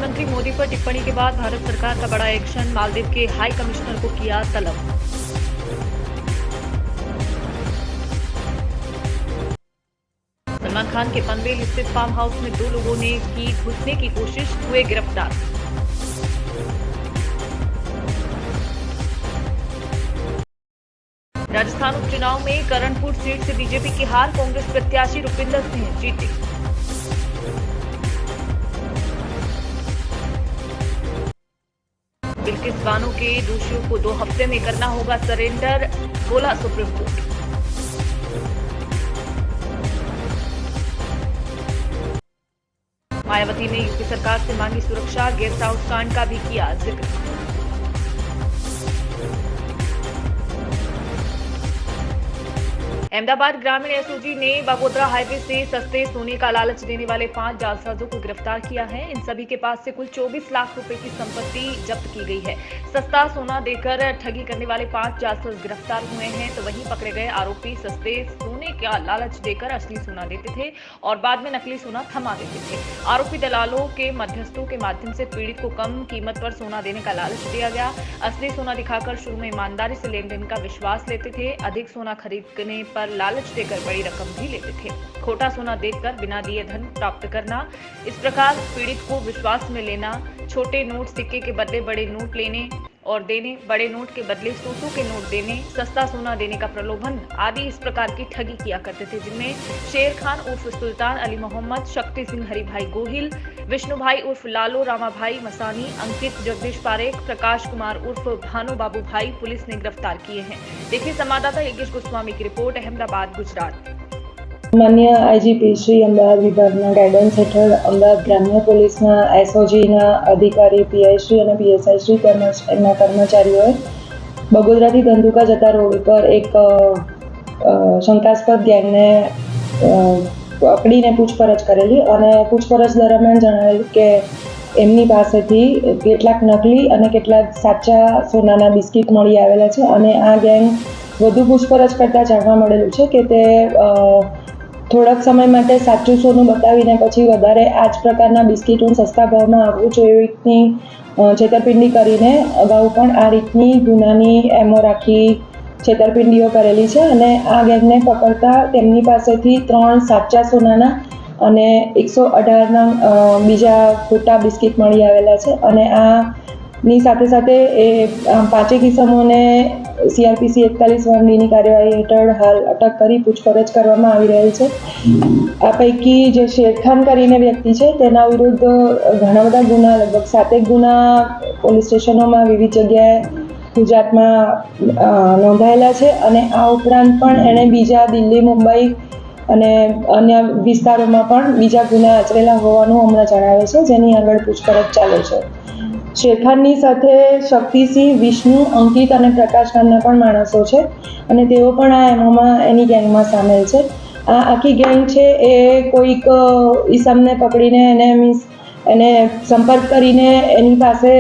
प्रधानमंत्री मोदी पर टिप्पणी के बाद भारत सरकार का बड़ा एक्शन, मालदीव के हाई कमिश्नर को किया तलब। सलमान खान के पनवेल स्थित फार्म हाउस में 2 लोगों ने की घुसने की कोशिश, हुए गिरफ्तार। राजस्थान उपचुनाव में करणपुर सीट से बीजेपी की हार, कांग्रेस प्रत्याशी रुपिंदर सिंह जीते। बिल्किस बानो के दोषियों को 2 हफ्ते में करना होगा सरेंडर, बोला सुप्रीम कोर्ट। मायावती ने यूपी सरकार से मांगी सुरक्षा, गेस्ट हाउस कांड का भी किया जिक्र। अहमदाबाद ग्रामीण एसओजी ने बगोदरा हाईवे से सस्ते सोने का लालच देने वाले 5 जालसाजों को गिरफ्तार किया है। इन सभी के पास से कुल 24 लाख रुपए की संपत्ति जब्त की गई है। सस्ता सोना देकर ठगी करने वाले 5 जालसाज गिरफ्तार हुए हैं, तो वहीं पकड़े गए आरोपी सस्ते सोने का लालच देकर असली सोना देते थे और बाद में नकली सोना थमा देते थे। आरोपी दलालों के मध्यस्थों के माध्यम से पीड़ित को कम कीमत पर सोना देने का लालच दिया गया। असली सोना दिखाकर शुरू में ईमानदारी से लेन देन का विश्वास लेते थे। अधिक सोना खरीदने पर लालच देकर बड़ी रकम भी लेते थे। खोटा सोना देकर बिना दिए धन प्राप्त करना, इस प्रकार पीड़ित को विश्वास में लेना, छोटे नोट सिक्के के बदले बड़े नोट लेने और देने, बड़े नोट के बदले 100 के नोट देने, सस्ता सोना देने का प्रलोभन आदि इस प्रकार की ठगी किया करते थे, जिनमें शेर खान उर्फ सुल्तान अली मोहम्मद, शक्ति सिंह हरिभाई गोहिल, विष्णु भाई उर्फ लालो रामा भाई मसानी, अंकित जगदीश पारेख, प्रकाश कुमार उर्फ भानु बाबू भाई पुलिस ने गिरफ्तार किए हैं। देखिए संवाददाता योगेश गोस्वामी की रिपोर्ट, अहमदाबाद, गुजरात। मान्य आईजीपी श्री अमदावाद विभागના ગાઈડન્સ હેઠળ અમદાવાદ ગ્રામ્ય પોલીસના એસઓજીના અધિકારી પીઆઈ શ્રી અને પીએસઆઈ શ્રી તેમજ એમના કર્મચારીઓએ બગોદરાથી ધંધુકા જતા રોડ ઉપર એક શંકાસ્પદ ગેંગને પકડીને પૂછપરછ કરેલી અને પૂછપરછ દરમિયાન જણાવેલું કે એમની પાસેથી કેટલાક નકલી અને કેટલાક સાચા સોનાના બિસ્કિટ મળી આવેલા છે અને આ ગેંગ વધુ પૂછપરછ કરતાં જાણવા મળેલું છે કે તે થોડાક સમય માટે સાચું સોનું બતાવીને પછી વધારે આ જ પ્રકારના બિસ્કિટો સસ્તા ભાવમાં આપવું જોઈએ એવી રીતની છેતરપિંડી કરીને અગાઉ પણ આ રીતની ગુનાની એમો રાખી છેતરપિંડીઓ કરેલી છે અને આ ગેંગને પકડતા તેમની પાસેથી 3 સાચા સોનાના અને 118ના બીજા ખોટા બિસ્કિટ મળી આવેલા છે અને આની સાથે સાથે એ 5 કિસ્સાઓને સીઆરપીસી 41(1)ની કાર્યવાહી હેઠળ હાલ અટક કરી પૂછપરછ કરવામાં આવી રહેલ છે। આ પૈકી જે શેરખાન કરીને વ્યક્તિ છે તેના વિરુદ્ધ ઘણા બધા ગુના, લગભગ 7 ગુના પોલીસ સ્ટેશનોમાં વિવિધ જગ્યાએ ગુજરાતમાં નોંધાયેલા છે અને આ ઉપરાંત પણ એણે બીજા દિલ્હી, મુંબઈ અને અન્ય વિસ્તારોમાં પણ બીજા ગુના આચરેલા હોવાનું હમણાં જણાવે છે, જેની આગળ પૂછપરછ ચાલે છે। શેરખાનની સાથે શક્તિસિંહ, વિષ્ણુ, અંકિત અને પ્રકાશ નામના પણ માણસો છે અને તેઓ પણ આ એમોમાં એની ગેંગમાં સામેલ છે। આ આખી ગેંગ છે એ કોઈક ઈસમને પકડીને એને સંપર્ક કરીને એની પાસે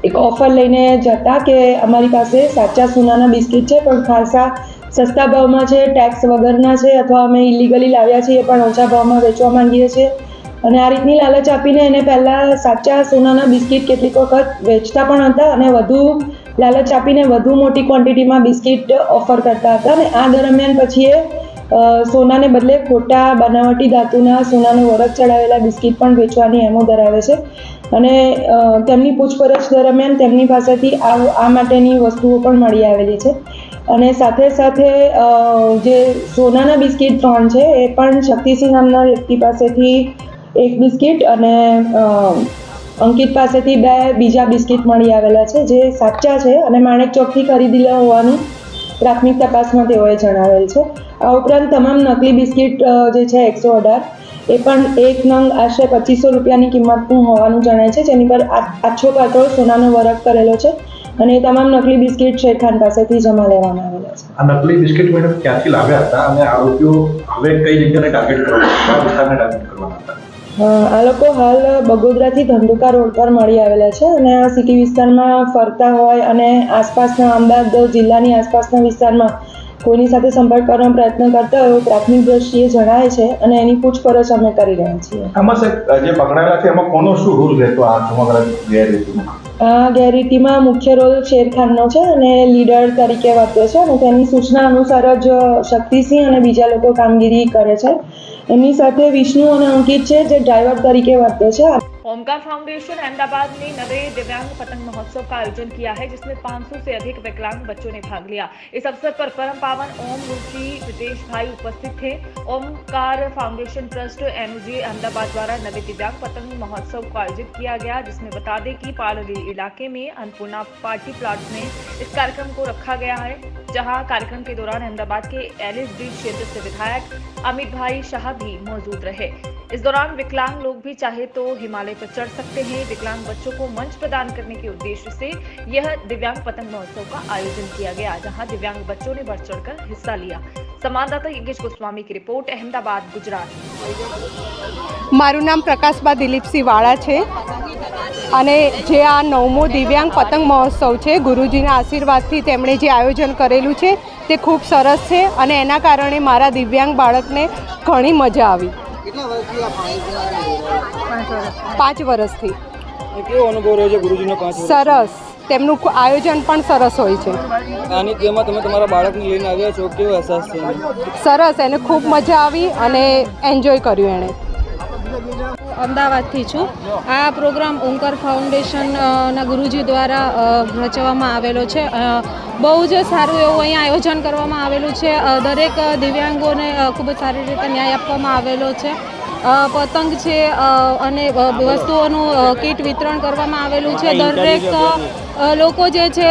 એક ઓફર લઈને જતા કે અમારી પાસે સાચા સોનાના બિસ્કિટ છે પણ ખાસા સસ્તા ભાવમાં છે, ટેક્સ વગરના છે અથવા અમે ઇલીગલી લાવ્યા છીએ પણ ઓછા ભાવમાં વેચવા માંગીએ છીએ અને આ રીતની લાલચ આપીને એને પહેલાં સાચા સોનાના બિસ્કિટ કેટલીક વખત વેચતા પણ હતા અને વધુ લાલચ આપીને વધુ મોટી ક્વોન્ટિટીમાં બિસ્કિટ ઓફર કરતા હતા અને આ દરમિયાન પછી એ સોનાને બદલે ખોટા બનાવટી ધાતુના સોનાનો વરખ ચડાવેલા બિસ્કિટ પણ વેચવાની એમો ધરાવે છે અને તેમની પૂછપરછ દરમિયાન તેમની પાસેથી આ માટેની વસ્તુઓ પણ મળી આવેલી છે અને સાથે સાથે જે સોનાના બિસ્કિટ 3 છે એ પણ શક્તિસિંહ નામના વ્યક્તિ પાસેથી 1 બિસ્કિટ અને અંકિત પાસેથી 2 બીજા બિસ્કિટ મળી આવેલા છે જે સાચા છે અને માણેક ચોકથી ખરીદેલા હોવાનું પ્રાથમિક તપાસમાં તેઓએ જણાવેલ છે। આ ઉપરાંત તમામ નકલી બિસ્કિટ જે છે 118 એ પણ એક નંગ આશરે 2500 રૂપિયાની કિંમતનું હોવાનું જણાય છે, જેની પર આછો પાતળો સોનાનો વરખ કરેલો છે અને એ તમામ નકલી બિસ્કિટ શેરખાન પાસેથી જમા લેવામાં આવેલા છે। આ નકલી બિસ્કિટ મેડમ ક્યાંથી લાવ્યા હતા અને આરોપીઓ હવે કઈ જગ્યાને ટાર્ગેટ કરવાના હતા? આ લોકો હાલ બગોદરાથી ધંધુકા રોડ પર મળી આવેલા છે અને આ સિટી વિસ્તારમાં ફરતા હોય અને આસપાસના અમદાવાદ જિલ્લાની આસપાસના વિસ્તારમાં કોઈની સાથે સંપર્ક કરવાનો પ્રયત્ન કરતા હોય પ્રાથમિક દ્રષ્ટિએ જણાય છે અને એની પૂછપરછ અમે કરી રહ્યા છીએ. આમાં સાહેબ જે પકડાયેલા છે એમાં કોનો શું રોલ રહેતો આ સમગ્ર ગેરરીતિમાં? આ ગેરરીતિમાં મુખ્ય રોલ શેરખાનનો છે અને લીડર તરીકે વર્તે છે અને તેની સૂચના અનુસાર જ શક્તિસિંહ અને બીજા લોકો કામગીરી કરે છે. એમની સાથે વિષ્ણુ અને અંકિત છે જે ડ્રાઈવર तरीके वर्ते हैं. ओमकार फाउंडेशन अहमदाबाद ने नवे दिव्यांग पतंग महोत्सव का आयोजन किया है जिसमें 500 से अधिक विकलांग बच्चों ने भाग लिया. इस अवसर पर परम पावन ओम ऋषि रितेश भाई उपस्थित थे. Omkar foundation trust NG Ahmedabad द्वारा नवे दिव्यांग पतंग महोत्सव को आयोजित किया गया जिसमें बता दें कि पालड़ी इलाके में अन्नपूर्णा पार्टी प्लॉट में इस कार्यक्रम को रखा गया है जहां कार्यक्रम के दौरान अहमदाबाद के एलिस ब्रिज क्षेत्र से विधायक अमित भाई शाह भी मौजूद रहे. इस दौरान विकलांग लोग भी चाहे तो हिमालय पर चढ़ सकते हैं. विकलांग बच्चों को मंच प्रदान करने के उद्देश्य से यह दिव्यांग पतंग महोत्सव का आयोजन किया गया जहां दिव्यांग बच्चों ने बढ़ चढ़कर हिस्सा लिया. संवाददाता योगेश गोस्वामी की रिपोर्ट, अहमदाबाद, गुजरात. મારું નામ પ્રકાશબા દિલીપસિંહ વાળા છે અને જે આ 9મો દિવ્યાંગ પતંગ મહોત્સવ છે ગુરુજીના આશીર્વાદથી તેમણે જે આયોજન કરેલું છે તે ખૂબ સરસ છે અને એના કારણે મારા દિવ્યાંગ બાળકને ઘણી મજા આવી. 5 વર્ષથી. કેવો અનુભવ રહ્યો છે ગુરુજીનો? 5 વર્ષ સરસ. તેમનું આયોજન પણ સરસ હોય છે. આની તેમાં તમે તમારા બાળકને લઈને આવ્યા છો, કેવો અહેસાસ છે? સરસ, એને ખૂબ મજા આવી અને એન્જોય કર્યું એણે. અમદાવાદથી છું. આ પ્રોગ્રામ ઓમકાર ફાઉન્ડેશનના ગુરુજી દ્વારા રચવામાં આવેલો છે. બહુ જ સારું એવું અહીંયા આયોજન કરવામાં આવેલું છે. દરેક દિવ્યાંગોને ખૂબ જ સારી રીતે ન્યાય આપવામાં આવેલો છે. પતંગ છે અને વસ્તુઓનું કીટ વિતરણ કરવામાં આવેલું છે. દરેક લોકો જે છે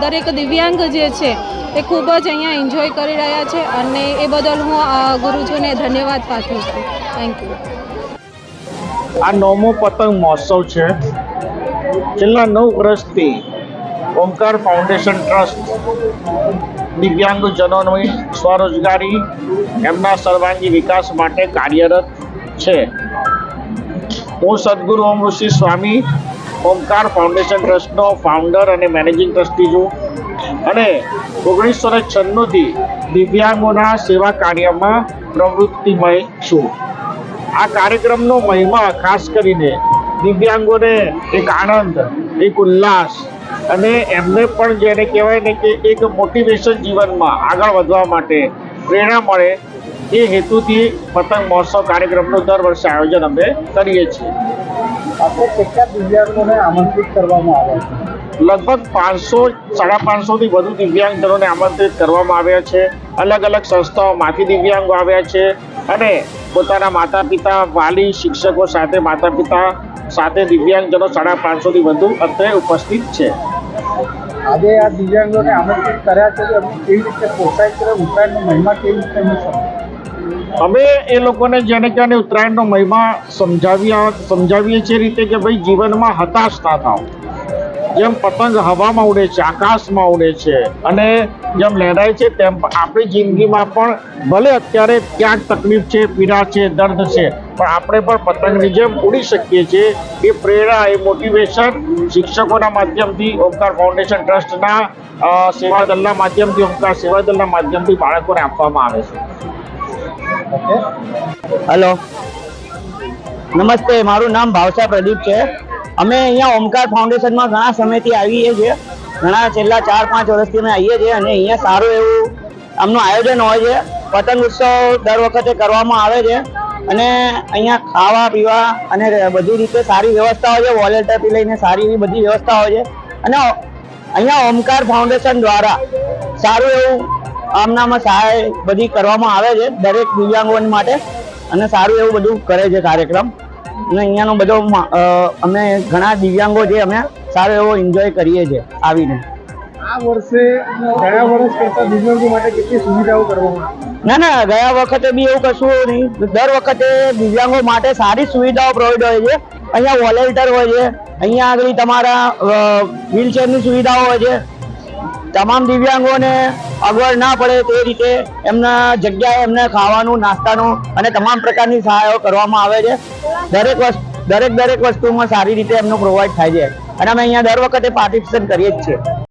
દરેક દિવ્યાંગ જે છે એ ખૂબ જ અહીંયા એન્જોય કરી રહ્યા છે અને એ બદલ હું ગુરુજીને ધન્યવાદ પાઠવું છું. Thank you. આ 9મો પતંગ મહોત્સવ છે. છેલ્લા 9 વર્ષથી ઓમકાર ફાઉન્ડેશન ટ્રસ્ટ દિવ્યાંગજનોની સ્વરોજગારી, એમના સર્વાંગી વિકાસ માટે કાર્યરત છે. હું સદગુરુ ઓમ ઋષિ સ્વામી ઓમકાર ફાઉન્ડેશન ટ્રસ્ટનો ફાઉન્ડર અને મેનેજિંગ ટ્રસ્ટી છું અને 1996થી દિવ્યાંગોના સેવા કાર્યમાં પ્રવૃત્તિમય છું. આ કાર્યક્રમનો મહિમા ખાસ કરીને દિવ્યાંગોને એક આનંદ, એક ઉલ્લાસ અને એમને પણ જેને કહેવાય ને કે એક મોટિવેશન જીવનમાં આગળ વધવા માટે પ્રેરણા મળે એ હેતુથી પતંગ મહોત્સવ કાર્યક્રમનું દર વર્ષે આયોજન અમે કરીએ છીએ. આપણે કેટલા દિવ્યાંગોને આમંત્રિત કરવામાં આવ્યા છે? લગભગ 500-550થી વધુ દિવ્યાંગજનોને આમંત્રિત કરવામાં આવ્યા છે. અલગ અલગ સંસ્થાઓમાંથી દિવ્યાંગો આવ્યા છે અને પોતાના માતા પિતા, વાલી, શિક્ષકો સાથે માતા પિતા સાથે દિવ્યાંગજનો 550થી વધુ અત્રે ઉપસ્થિત છે. આજે આ દિવ્યાંગોને આમંત્રિત કર્યા છે, કેવી રીતે પ્રોત્સાહિત કરે? ઉત્તરાયણનો મહિમા કેવી રીતે અમે એ લોકોને જેને ક્યાંને ઉત્તરાયણનો મહિમા સમજાવીએ છીએ રીતે કે ભાઈ જીવનમાં હતાશ ના થાવ. જેમ પતંગ હવામાં ઉડે છે, આકાશમાં ઉડે છે અને જેમ લહેરાય છે તેમ આપણી જિંદગીમાં પણ ભલે અત્યારે ક્યાંક તકલીફ છે, પીડા છે, દર્દ છે, પણ આપણે પણ પતંગની જેમ ઉડી શકીએ છીએ. એ પ્રેરણા, એ મોટિવેશન શિક્ષકોના માધ્યમથી, ઓમકાર ફાઉન્ડેશન ટ્રસ્ટના સેવાદળના માધ્યમથી, ઓમકાર સેવાદળના માધ્યમથી બાળકોને આપવામાં આવે છે. હેલો, નમસ્તે. મારું નામ ભાવસા પ્રદીપ છે. અમે અહીંયા ઓમકાર ફાઉન્ડેશનમાં ઘણા સમયથી આવીએ છીએ. ઘણા છેલ્લા 4-5 વર્ષથી અમે આવીએ છીએ અને અહીંયા સારું એવું આમનું આયોજન હોય છે. પતંગ ઉત્સવ દર વખતે કરવામાં આવે છે અને અહીંયા ખાવા પીવા અને બધી રીતે સારી વ્યવસ્થા હોય છે. વોલેન્ટિયરથી લઈને સારી એવી બધી વ્યવસ્થા હોય છે અને અહીંયા ઓમકાર ફાઉન્ડેશન દ્વારા સારું એવું આમનામાં સહાય બધી કરવામાં આવે છે દરેક દિવ્યાંગો માટે અને સારું એવું બધું કરે છે કાર્યક્રમ. અને અહીંયાનો બધો અમે ઘણા દિવ્યાંગો છે, અમે સારો એવો એન્જોય કરીએ છીએ આવીને. આ વર્ષે ગયા વર્ષ કરતાં દિવ્યાંગો માટે કેટલી સુવિધાઓ કરવામાં? ના, ગયા વખતે બી એવું કશું નહીં. દર વખતે દિવ્યાંગો માટે સારી સુવિધાઓ પ્રોવાઈડ હોય છે. અહીંયા વોલેન્ટિયર હોય છે, અહીંયા આગળ તમારા વ્હીલચેરની સુવિધાઓ હોય છે. તમામ દિવ્યાંગોને અગવડ ના પડે તે રીતે એમના જગ્યાએ એમને ખાવાનું, નાસ્તાનું અને તમામ પ્રકારની સહાયો કરવામાં આવે છે. દરેક વસ્તુમાં સારી રીતે એમનું પ્રોવાઈડ થાય છે અને અમે અહીંયા દર વખતે પાર્ટિસિપેટ કરીએ જ છીએ.